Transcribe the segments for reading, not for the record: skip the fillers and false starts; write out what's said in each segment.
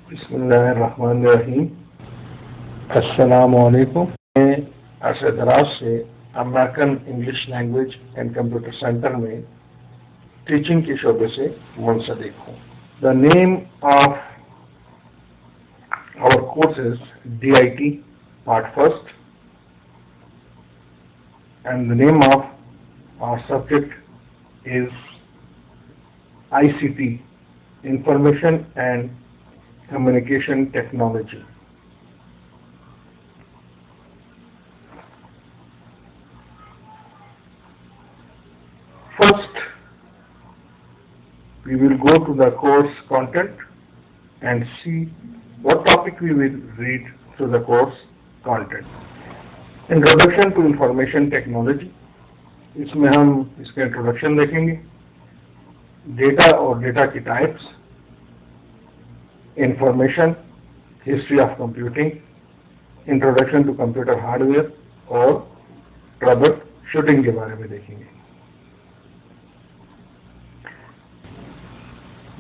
बिस्मिल्लाहिर्रहमानिर्रहीम। अस्सलामुअलैकुम। मैं अरसे दराज से American English language and computer centre में टीचिंग के शोबे से मुंसलिक हूँ। The name of our course is DIT part first and the name of our subject is ICT, information and communication technology. First, we will go to the course content and see what topic we will read through the course content. Introduction to information technology. इसमें हम इसका introduction देखेंगे, data और data की types, information, history of computing, introduction to computer hardware और troubleshooting के बारे में देखेंगे।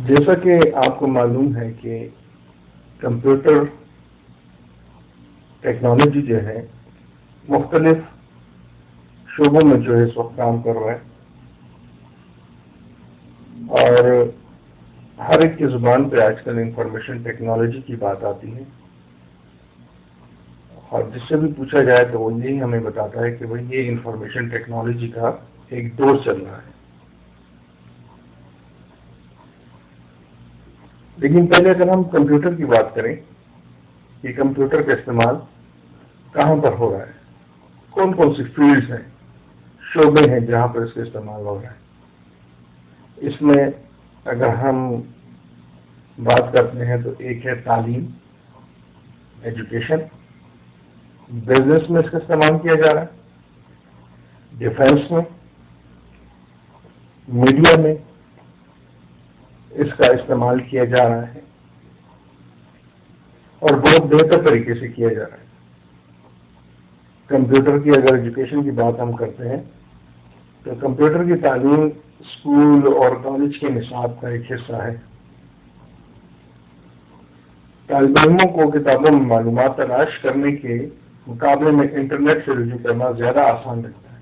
जैसा कि आपको मालूम है कि कंप्यूटर टेक्नोलॉजी जो है मुख्तलिफ शोबों में जो है इस वक्त काम कर रहा है और हर एक की जुबान पे आजकल इंफॉर्मेशन टेक्नोलॉजी की बात आती है और जिससे भी पूछा जाए तो वो यही हमें बताता है कि भाई ये इंफॉर्मेशन टेक्नोलॉजी का एक दौर चल रहा है। लेकिन पहले अगर हम कंप्यूटर की बात करें कि कंप्यूटर का इस्तेमाल कहाँ पर हो रहा है, कौन कौन सी फील्ड्स हैं, शोबे हैं जहाँ पर इसका इस्तेमाल हो रहा है। इसमें अगर हम बात करते हैं तो एक है तालीम, एजुकेशन, बिजनेस में इसका इस्तेमाल किया जा रहा है, डिफेंस में, मीडिया में इसका इस्तेमाल किया जा रहा है और बहुत बेहतर तरीके से किया जा रहा है। कंप्यूटर की अगर एजुकेशन की बात हम करते हैं तो कंप्यूटर की तालीम स्कूल और कॉलेज के निसाब का एक हिस्सा है। तालिब इल्मों को किताबों में मालूमात तलाश करने के मुकाबले में इंटरनेट से रुजू करना ज्यादा आसान लगता है।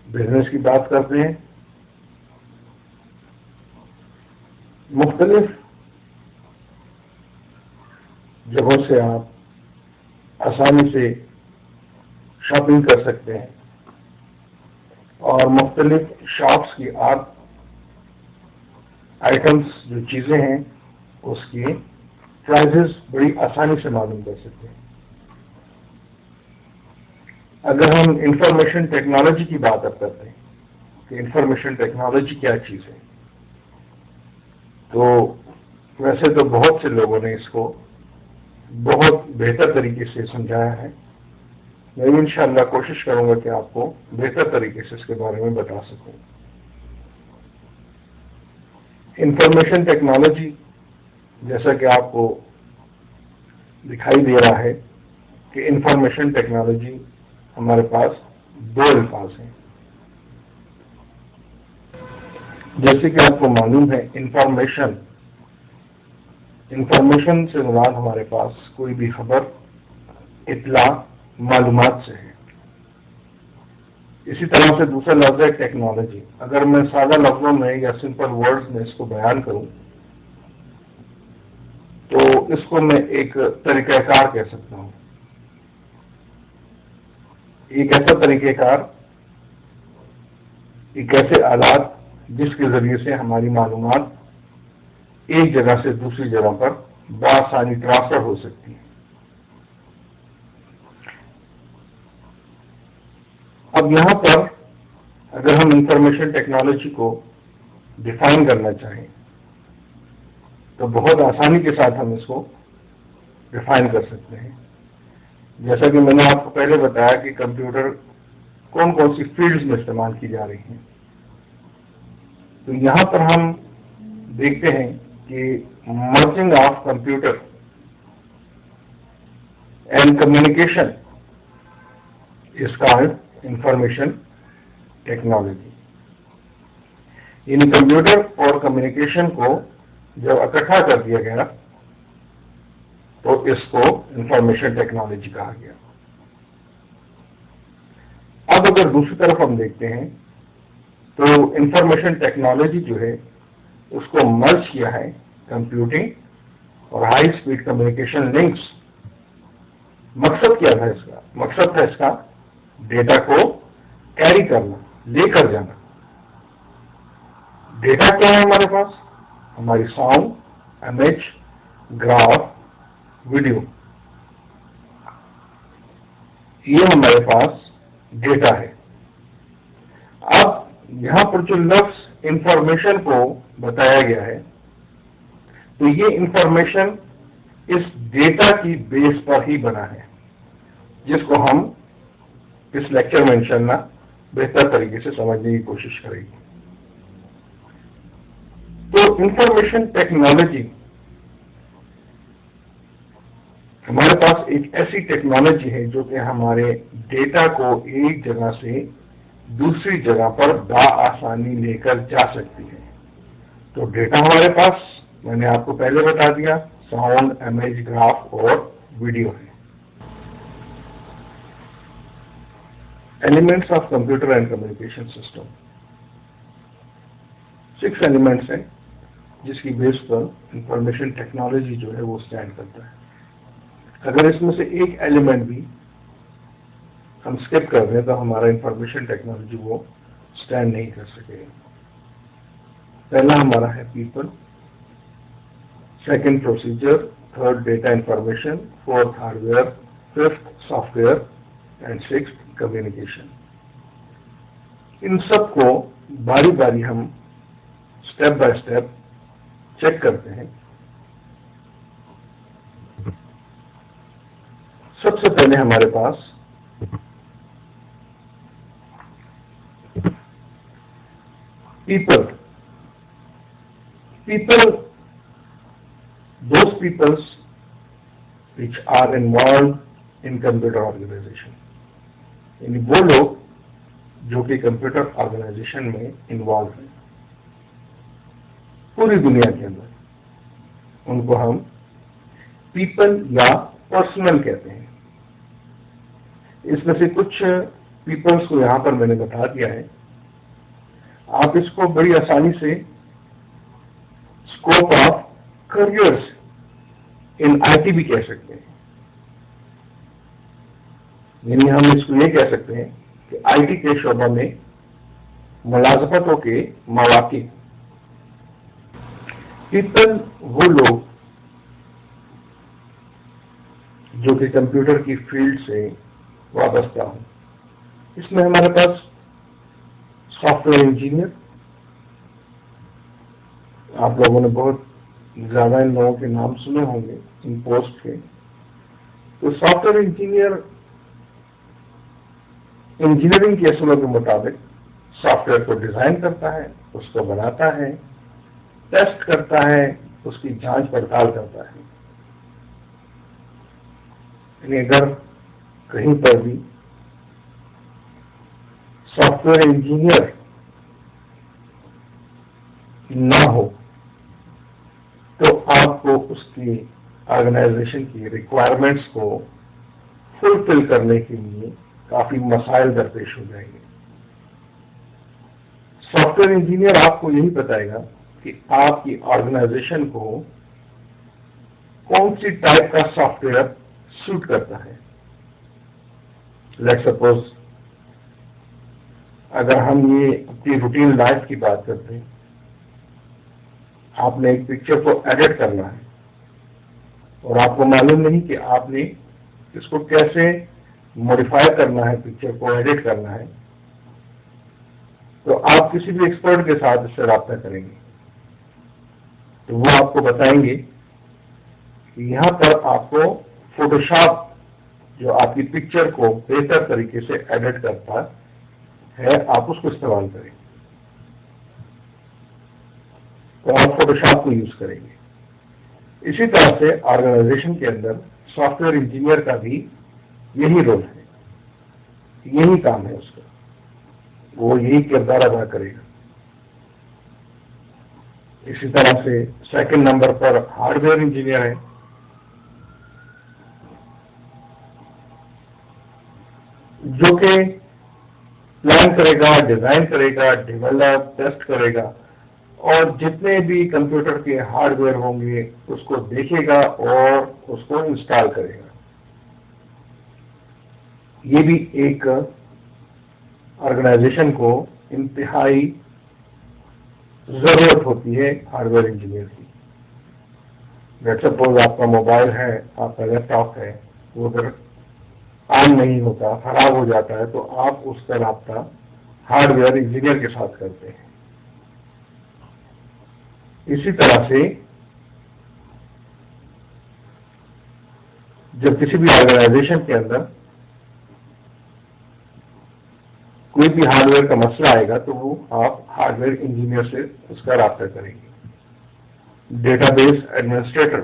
बिजनेस की बात करते हैं, मुख्तलिफ जगहों से आप आसानी से शॉपिंग कर सकते हैं और मुख्तलिफ शॉप्स की आप आइटम्स जो चीजें हैं उसकी प्राइजेस बड़ी आसानी से मालूम कर सकते हैं। अगर हम इंफॉर्मेशन टेक्नोलॉजी की बात अब करते हैं कि इंफॉर्मेशन टेक्नोलॉजी क्या चीज है, तो वैसे तो बहुत से लोगों ने इसको बहुत बेहतर तरीके से समझाया है। मैं भी इंशाअल्लाह कोशिश करूंगा कि आपको बेहतर तरीके से इसके बारे में बता सकूं। इंफॉर्मेशन टेक्नोलॉजी जैसा कि आपको दिखाई दे रहा है कि इंफॉर्मेशन टेक्नोलॉजी हमारे पास दो अल्फाज हैं। जैसे कि आपको मालूम है इंफॉर्मेशन से मुराद हमारे पास कोई भी खबर, इत्तला, मालूमात से है। इसी तरह से दूसरा लफ्ज है टेक्नोलॉजी। अगर मैं सादा लफ्जों में या सिंपल वर्ड्स में इसको बयान करूं तो इसको मैं एक तरीक़ाकार कह सकता हूं। एक ऐसा तरीक़ेकार, एक ऐसे आलात जिसके जरिए से हमारी मालूमात एक जगह से दूसरी जगह पर बआसानी ट्रांसफर हो सकती है। अब यहां पर अगर हम इंफॉर्मेशन टेक्नोलॉजी को डिफाइन करना चाहें तो बहुत आसानी के साथ हम इसको डिफाइन कर सकते हैं। जैसा कि मैंने आपको पहले बताया कि कंप्यूटर कौन कौन सी फील्ड्स में इस्तेमाल की जा रही हैं, तो यहां पर हम देखते हैं कि merging of computer and communication is called information technology. In computer और कम्युनिकेशन को जब इकट्ठा कर दिया गया तो इसको इंफॉर्मेशन टेक्नोलॉजी कहा गया। अब अगर दूसरी तरफ हम देखते हैं तो इंफॉर्मेशन टेक्नोलॉजी जो है उसको मर्ज किया है कंप्यूटिंग और हाई स्पीड कम्युनिकेशन लिंक्स। मकसद क्या था इसका? मकसद था इसका डेटा को कैरी करना, लेकर जाना। डेटा क्या है हमारे पास? हमारी साउंड, इमेज, ग्राफ, वीडियो, ये हमारे पास डेटा है। अब यहां पर जो लफ्ज इंफॉर्मेशन को बताया गया है, तो ये इंफॉर्मेशन इस डेटा की बेस पर ही बना है, जिसको हम इस लेक्चर में इंशाअल्लाह बेहतर तरीके से समझने की कोशिश करेंगे। तो इंफॉर्मेशन टेक्नोलॉजी हमारे पास एक ऐसी टेक्नोलॉजी है जो कि हमारे डेटा को एक जगह से दूसरी जगह पर बआसानी लेकर जा सकती है। तो डेटा हमारे पास, मैंने आपको पहले बता दिया, साउंड, इमेज, ग्राफ और वीडियो है। Elements of computer and communication system, 6 elements हैं जिसकी बेस पर इंफॉर्मेशन टेक्नोलॉजी जो है वो स्टैंड करता है। अगर इसमें से एक एलिमेंट भी हम स्किप कर दें तो हमारा इंफॉर्मेशन टेक्नोलॉजी वो स्टैंड नहीं कर सकेगा। पहला हमारा है people, second procedure, third data information, fourth hardware, fifth software and sixth communication. इन सब को बारी बारी हम स्टेप बाय स्टेप चेक करते हैं। सबसे पहले हमारे पास people, those peoples which are involved in computer organization, यानी वो लोग जो कि कंप्यूटर ऑर्गेनाइजेशन में इन्वॉल्व हैं पूरी दुनिया के अंदर, उनको हम पीपल या पर्सनल कहते हैं। इसमें से कुछ पीपल्स को यहां पर मैंने बता दिया है। आप इसको बड़ी आसानी से scope of careers in IT भी कह सकते हैं। यानी हम इसको ये कह सकते हैं कि आईटी के शोबा में मुलाजमतों के मौके। पीपल वो लोग जो कि कंप्यूटर की फील्ड से वाबस्ता हो। इसमें हमारे पास सॉफ्टवेयर इंजीनियर, आप लोगों ने बहुत ज्यादा इन लोगों के नाम सुने होंगे इन पोस्ट के। तो सॉफ्टवेयर इंजीनियर इंजीनियरिंग के असूलों के मुताबिक सॉफ्टवेयर को डिजाइन करता है, उसको बनाता है, टेस्ट करता है, उसकी जांच पड़ताल करता है। यानी अगर कहीं पर भी सॉफ्टवेयर इंजीनियर ना हो तो आपको उसकी ऑर्गेनाइजेशन की रिक्वायरमेंट्स को फुलफिल करने के लिए काफी मसाइल दरपेश हो जाएंगे। सॉफ्टवेयर इंजीनियर आपको यही बताएगा कि आपकी ऑर्गेनाइजेशन को कौन सी टाइप का सॉफ्टवेयर सूट करता है। लेट्स सपोज अगर हम ये अपनी रूटीन लाइफ की बात करते हैं, आपने एक पिक्चर को एडिट करना है और आपको मालूम नहीं कि आपने इसको कैसे मॉडिफाई करना है, पिक्चर को एडिट करना है, तो आप किसी भी एक्सपर्ट के साथ इससे राब्ता करेंगे तो वो आपको बताएंगे कि यहाँ पर आपको फोटोशॉप जो आपकी पिक्चर को बेहतर तरीके से एडिट करता है, आप उसको इस्तेमाल करें। तो आप फोटोशॉप को यूज करेंगे। इसी तरह से ऑर्गेनाइजेशन के अंदर सॉफ्टवेयर इंजीनियर का भी यही रोल है, यही काम है उसका, वो यही किरदार अदा करेगा। इसी तरह से सेकंड नंबर पर हार्डवेयर इंजीनियर है। जो कि प्लान करेगा, डिजाइन करेगा, डेवलप, टेस्ट करेगा और जितने भी कंप्यूटर के हार्डवेयर होंगे उसको देखेगा और उसको इंस्टॉल करेगा। ये भी एक ऑर्गेनाइजेशन को इंतहाई जरूरत होती है हार्डवेयर इंजीनियर की। लेट्स सपोज आपका मोबाइल है, आपका लैपटॉप है, वो अगर ऑन नहीं होता, खराब हो जाता है, तो आप उसका राब्ता हार्डवेयर इंजीनियर के साथ करते हैं। इसी तरह से जब किसी भी ऑर्गेनाइजेशन के अंदर कोई भी हार्डवेयर का मसला आएगा तो वो आप हार्डवेयर इंजीनियर से उसका राब्ता करेंगे। डेटाबेस एडमिनिस्ट्रेटर,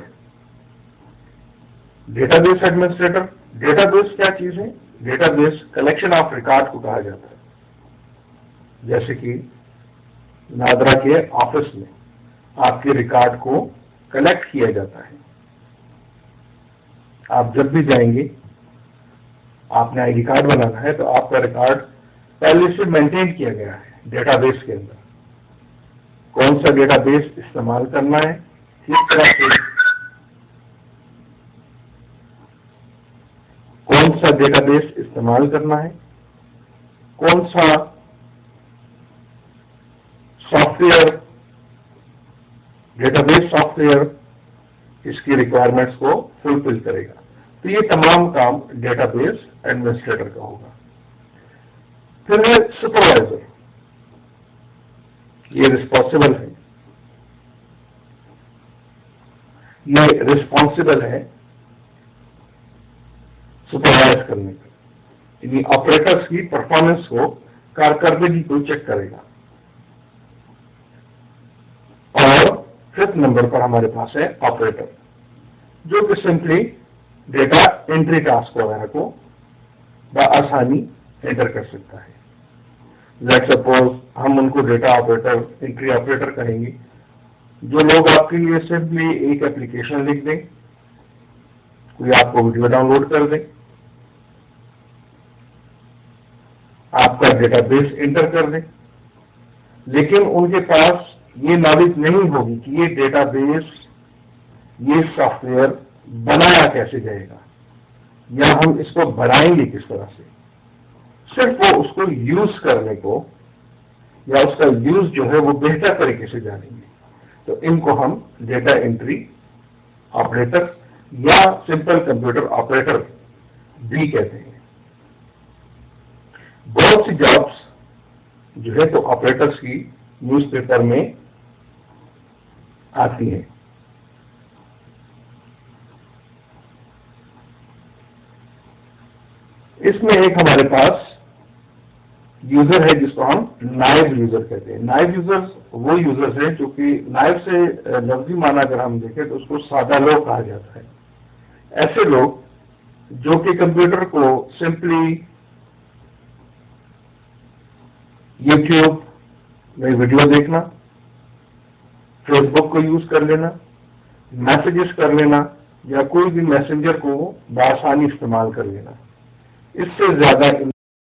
डेटाबेस क्या चीज है? डेटाबेस कलेक्शन ऑफ रिकॉर्ड को कहा जाता है। जैसे कि नादरा के ऑफिस में आपके रिकॉर्ड को कलेक्ट किया जाता है। आप जब भी जाएंगे, आपने आईडी कार्ड बनाना है तो आपका रिकॉर्ड पहले से मेंटेन किया गया है डेटाबेस के अंदर। कौन सा डेटाबेस इस्तेमाल करना है, किस तरह से, कौन सा डेटाबेस इस्तेमाल करना है, कौन सा सॉफ्टवेयर, डेटाबेस सॉफ्टवेयर इसकी रिक्वायरमेंट्स को फुलफिल करेगा। तो ये तमाम काम डेटाबेस एडमिनिस्ट्रेटर का होगा। फिर है सुपरवाइजर, ये रिस्पॉन्सिबल है सुपरवाइज करने का, यानी ऑपरेटर्स की परफॉर्मेंस को, कारकर्दगी को चेक करेगा। और फिफ्थ नंबर पर हमारे पास है ऑपरेटर, जो कि सिंपली डेटा एंट्री टास्क वगैरह को बआसानी एंटर कर सकता है। लेट्स सपोज हम उनको डेटा ऑपरेटर, एंट्री ऑपरेटर कहेंगे, जो लोग आपके लिए सिंपली एक एप्लीकेशन लिख दें, कोई आपको वीडियो डाउनलोड कर दे, आपका डेटाबेस एंटर कर दे, लेकिन उनके पास ये नॉलेज नहीं होगी कि ये डेटाबेस, ये सॉफ्टवेयर बनाया कैसे जाएगा या हम इसको बनाएंगे किस तरह से। सिर्फ वो उसको यूज करने को या उसका यूज जो है वो बेहतर तरीके से जानेंगे। तो इनको हम डेटा एंट्री ऑपरेटर या सिंपल कंप्यूटर ऑपरेटर भी कहते हैं। बहुत सी जॉब्स जो है तो ऑपरेटर्स की न्यूज़पेपर में आती हैं। इसमें एक हमारे पास यूजर है जिसको हम नायब यूजर कहते हैं। नायब यूजर्स वो यूजर्स हैं जो कि नायब से लफ्जी माना अगर हम देखें तो उसको सादा लोग कहा जाता है। ऐसे लोग जो कि कंप्यूटर को सिंपली यूट्यूब में वीडियो देखना, फेसबुक को यूज कर लेना, मैसेजेस कर लेना या कोई भी मैसेंजर को बआसानी इस्तेमाल कर लेना, इससे ज्यादा